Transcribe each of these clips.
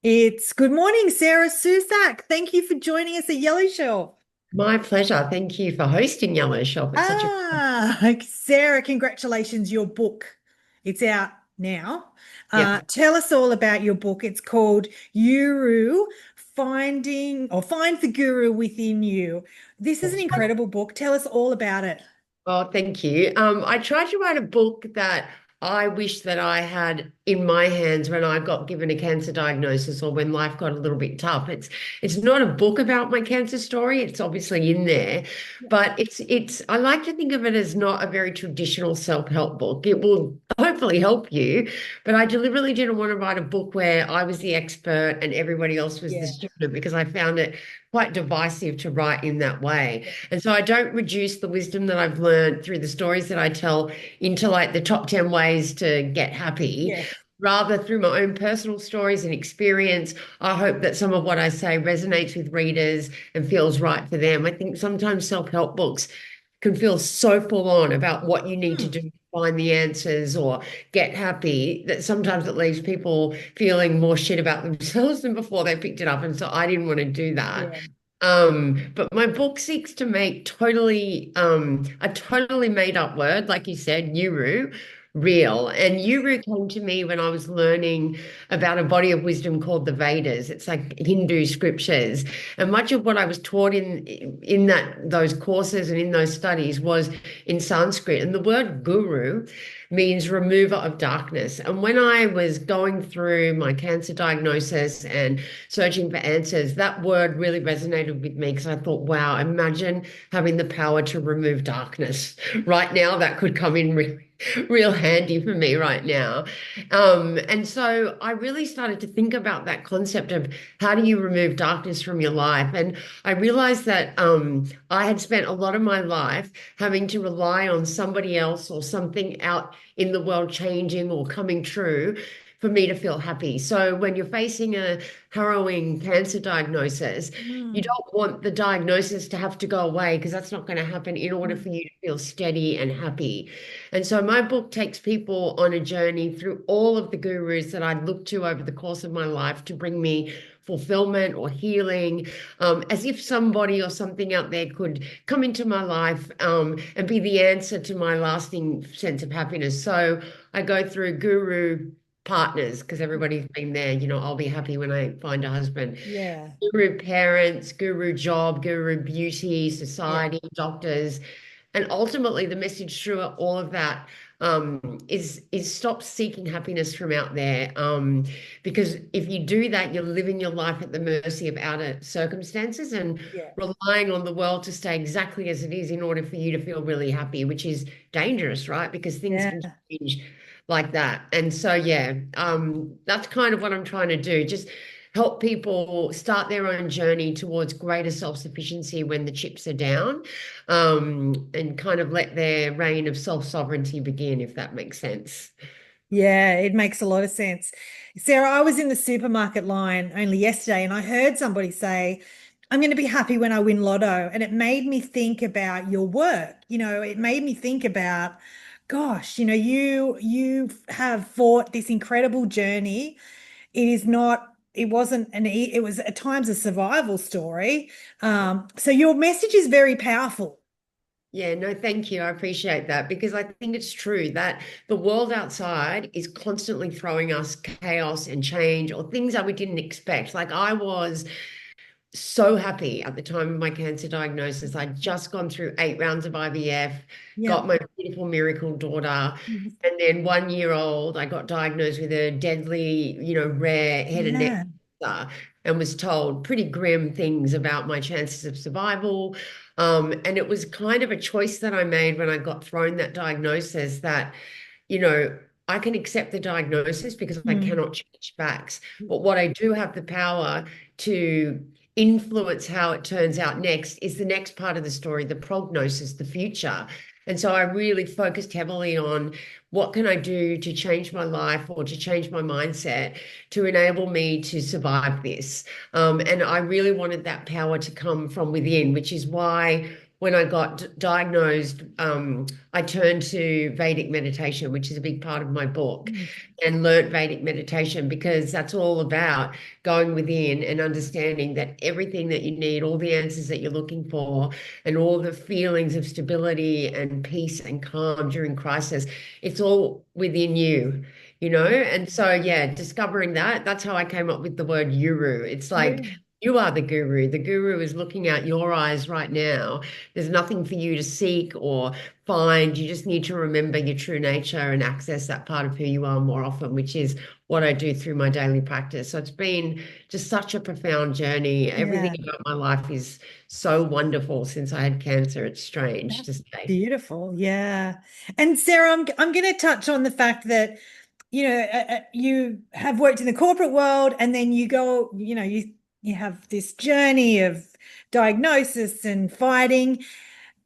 It's good morning, Sarah Susak. Thank you for joining us at Yellow Shelf. My pleasure. Thank you for hosting Yellow Shop. It's such a Sarah, congratulations, your book. It's out now. Yep. Tell us all about your book. It's called YOURU, Finding or Find the Guru Within You. This is an incredible book. Tell us all about it. Oh, thank you. I tried to write a book that I wish that I had in my hands when I got given a cancer diagnosis or when life got a little bit tough. It's not a book about my cancer story. It's obviously in there, but it's I like to think of it as not a very traditional self-help book. It will hopefully help you, but I deliberately didn't want to write a book where I was the expert and everybody else was the Yeah. student because I found it quite divisive to write in that way. Yeah. And so I don't reduce the wisdom that I've learned through the stories that I tell into like the top 10 ways to get happy. Yeah. Rather, through my own personal stories and experience, I hope that some of what I say resonates with readers and feels right for them. I think sometimes self-help books can feel so full on about what you need to Hmm. do to find the answers or get happy that sometimes it leaves people feeling more shit about themselves than before they picked it up. And so I didn't want to do that. Yeah. But my book seeks to make a totally made up word, like you said, Yuru, real. And Yuru came to me when I was learning about a body of wisdom called the Vedas. It's like Hindu scriptures. And much of what I was taught in that those courses and in those studies was in Sanskrit. And the word guru means remover of darkness. And when I was going through my cancer diagnosis and searching for answers, that word really resonated with me because I thought, wow, imagine having the power to remove darkness. Right now, that could come in real handy for me right now. And so I really started to think about that concept of how do you remove darkness from your life? And I realized that I had spent a lot of my life having to rely on somebody else or something out in the world changing or coming true for me to feel happy. So when you're facing a harrowing cancer diagnosis, you Hmm. don't want the diagnosis to have to go away because that's not going to happen in order for you to feel steady and happy. And so my book takes people on a journey through all of the gurus that I'd looked to over the course of my life to bring me fulfillment or healing, as if somebody or something out there could come into my life and be the answer to my lasting sense of happiness. So I go through guru partners because everybody's been there. I'll be happy when I find a husband. Yeah. Guru parents, guru job, guru beauty, Yeah. society, doctors. And ultimately, the message through all of that is stop seeking happiness from out there. Because if you do that, you're living your life at the mercy of outer circumstances and Yeah. relying on the world to stay exactly as it is in order for you to feel really happy, which is dangerous, right? Because things Yeah. can change like that. And so, yeah, that's kind of what I'm trying to do. Just help people start their own journey towards greater self-sufficiency when the chips are down, and kind of let their reign of self-sovereignty begin, if that makes sense. Yeah, it makes a lot of sense. Sarah, I was in the supermarket line only yesterday and I heard somebody say, I'm going to be happy when I win lotto. And it made me think about your work. It made me think about, gosh, you have fought this incredible journey. It wasn't it was at times a survival story. So your message is very powerful. Yeah, no, thank you. I appreciate that because I think it's true that the world outside is constantly throwing us chaos and change or things that we didn't expect. Like I was so happy at the time of my cancer diagnosis. I'd just gone through 8 rounds of IVF, Yeah. got my beautiful miracle daughter, Mhm. and then 1 year old, I got diagnosed with a deadly, rare head and neck Yeah. cancer and was told pretty grim things about my chances of survival. And it was kind of a choice that I made when I got thrown that diagnosis that, you know, I can accept the diagnosis because I Mm. cannot change facts. But what I do have the power to influence how it turns out next is the next part of the story, the prognosis, the future. And so I really focused heavily on what can I do to change my life or to change my mindset to enable me to survive this. And I really wanted that power to come from within, which is why when I got diagnosed, I turned to Vedic meditation, which is a big part of my book, Mm. and learnt Vedic meditation because that's all about going within and understanding that everything that you need, all the answers that you're looking for, and all the feelings of stability and peace and calm during crisis, it's all within you. And so, yeah, discovering that's how I came up with the word YOURU. It's Yeah. like you are the guru. The guru is looking out your eyes right now. There's nothing for you to seek or find. You just need to remember your true nature and access that part of who you are more often, which is what I do through my daily practice. So it's been just such a profound journey. Everything Yeah. about my life is so wonderful since I had cancer. It's strange to That's say. beautiful. Yeah. And Sarah, I'm going to touch on the fact that, you have worked in the corporate world and then you go, you have this journey of diagnosis and fighting.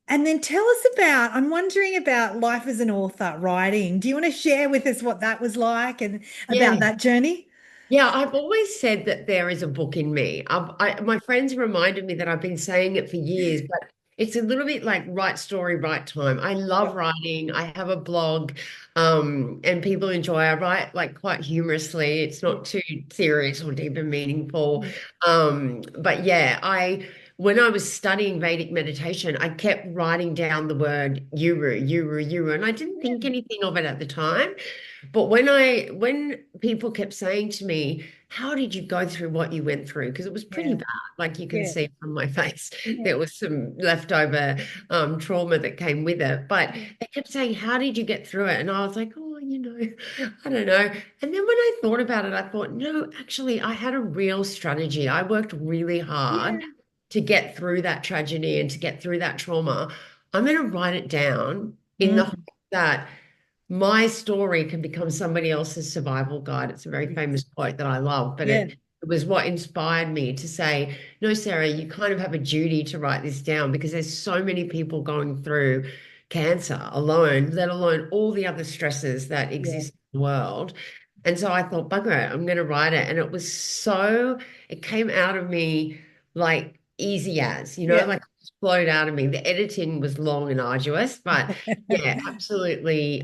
And then tell us about, I'm wondering about life as an author, writing. Do you want to share with us what that was like and Yeah. about that journey? Yeah, I've always said that there is a book in me. My friends reminded me that I've been saying it for years, but it's a little bit like right story, right time. I love Yep. writing. I have a blog, and people enjoy. I write like quite humorously. It's Yep. not too serious or deep and meaningful. Yep. But yeah, when I was studying Vedic meditation, I kept writing down the word yuru, yuru, yuru, and I didn't think Yeah. anything of it at the time. But when people kept saying to me, how did you go through what you went through? Because it was pretty Yeah. bad. Like you can Yeah. see from my face, Yeah. there was some leftover trauma that came with it. But they kept saying, how did you get through it? And I was like, oh, I don't know. And then when I thought about it, I thought, no, actually, I had a real strategy. I worked really hard Yeah. to get through that tragedy and to get through that trauma. I'm going to write it down in the hope Mm. that my story can become somebody else's survival guide. It's a very famous quote that I love, but Yeah. it was what inspired me to say, no, Sarah, you kind of have a duty to write this down because there's so many people going through cancer alone, let alone all the other stresses that Yeah. exist in the world. And so I thought, bugger it, I'm going to write it. And it came out of me like easy as, Yeah. like it just flowed out of me. The editing was long and arduous, but yeah, absolutely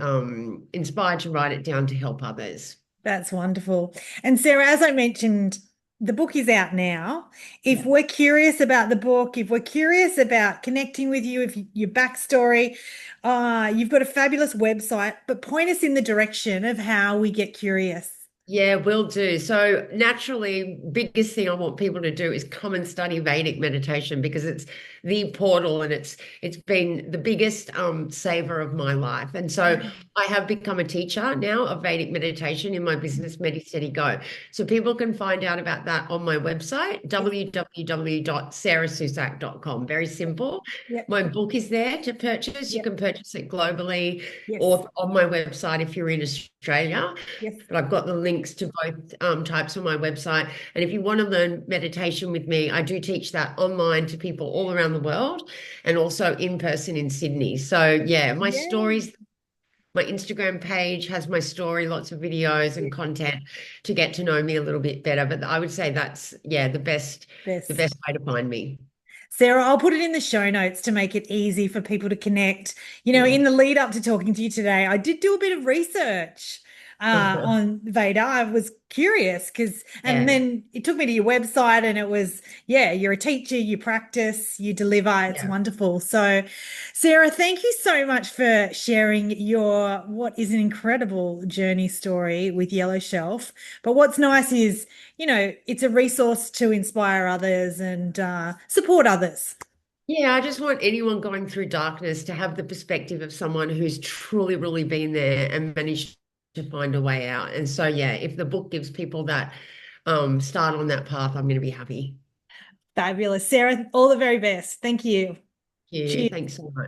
inspired to write it down to help others. That's wonderful. And Sarah, as I mentioned, the book is out now. If Yeah. we're curious about the book, if we're curious about connecting with you, if your backstory, you've got a fabulous website, but point us in the direction of how we get curious. Yeah, will do. So naturally, biggest thing I want people to do is come and study Vedic meditation because it's the portal and it's been the biggest saver of my life. And so I have become a teacher now of Vedic meditation in my business, Steady Go. So people can find out about that on my website, Yes. www.sarahsusak.com. Very simple. Yep. My book is there to purchase. You Yep. can purchase it globally Yes. or on my website if you're in Australia. Yes. But I've got the links to both types on my website. And if you want to learn meditation with me, I do teach that online to people all around the world and also in person in Sydney. So, yeah, my Yeah. stories, my Instagram page has my story, lots of videos and content to get to know me a little bit better. But I would say that's, yeah, the Best. best way to find me. Sarah, I'll put it in the show notes to make it easy for people to connect. Yeah. In the lead up to talking to you today, I did do a bit of research on Veda. I was curious and Yeah. then it took me to your website and it was, yeah, you're a teacher, you practice, you deliver. It's Yeah. wonderful. So, Sarah, thank you so much for sharing what is an incredible journey story with Yellow Shelf. But what's nice is, it's a resource to inspire others and support others. Yeah, I just want anyone going through darkness to have the perspective of someone who's truly, really been there and managed to find a way out. And so, yeah, if the book gives people that start on that path, I'm going to be happy. Fabulous. Sarah, all the very best. Thank you. Yeah, Cheers. thanks so much.